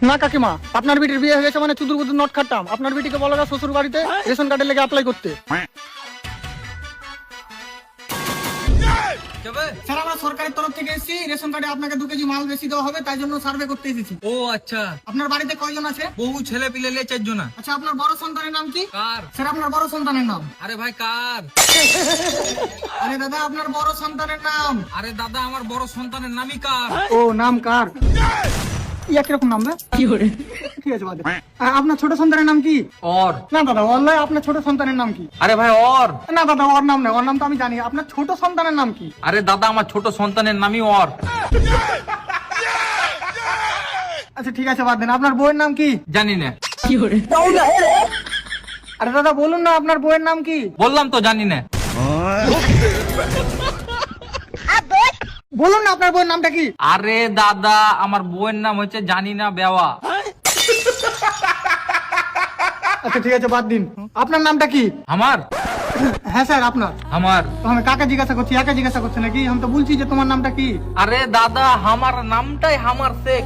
না কাকিমা, আপনার বিটির বিয়ে হয়ে গেছে মানে চুদুর বুদুর নট খাটতাম। আপনার বিটিকে বলো শ্বশুর বাড়িতে রেশন কার্ডের লেগে অ্যাপ্লাই করতে। স্যার, আমরা সরকারের তরফ থেকে এসেছি, রেশন কার্ডে আপনাকে 2 কেজি মাল বেশি দেওয়া হবে, তাই জন্য সার্ভে করতে এসেছি। ও আচ্ছা, আপনার বাড়িতে কয়জন আছে? বহু ছেলে পিলে 4 জন। আচ্ছা, আপনার বড় সন্তানের নাম কি? কার? স্যার, আপনার বড় সন্তানের নাম? আরে ভাই কার? আরে দাদা, আপনার বড় সন্তানের নাম? আরে দাদা, আমার বড় সন্তানের নামই কার? ও, নাম কার? ইয়া কিরকম নাম রে? ঠিক আছে, বাদ দে। আপনার ছোট সন্তানের নাম কি? ওর। না দাদা, ওর নয়। আপনার ছোট সন্তানের নাম কি? আরে ভাই ওর। না দাদা, ওর নাম নয়, ওর নাম তো আমি জানি। আপনার ছোট সন্তানের নাম কি? আরে দাদা, আমার ছোট সন্তানের নামই ওর। আচ্ছা ঠিক আছে, বাদ দেন। আপনার বউয়ের নাম কি? জানি না। আরে দাদা বলুন না, আপনার বউয়ের নাম কি? বললাম তো জানি না। বলুন না, আপনার বউয়ের নামটা কি? আরে দাদা, আমার বউয়ের নাম হচ্ছে জানি না বেওয়া। আচ্ছা ঠিক আছে, বাদ দিন। আপনার নামটা কি? আমার? হ্যাঁ স্যার, আপনার। আমার। তো আমি কাকে জিজ্ঞাসা করছি? একা জিজ্ঞাসা করছে নাকি? আমি তো বলছি যে তোমার নামটা কি। আরে দাদা, আমার নামটাই আমার শেখ।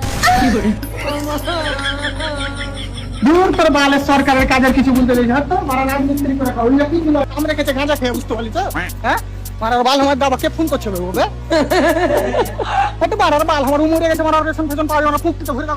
দূর তোর বালে, সরকারের কাজের কিছু বলতে দিয়েছে। তো মারা রাজমিস্ত্রি করে খাও, কি ছিল? আমরা কাছে গাঁজা খেয়ে বুঝতে পারলি তো? হ্যাঁ, মারার বাল আমার দাবা কে ফোন করছে ওবে? একটু মারার বাল আমার উমরে গেছে, মারার রেশন ফেশন পাওয়া যাবে না, পুক্তি তো ভরে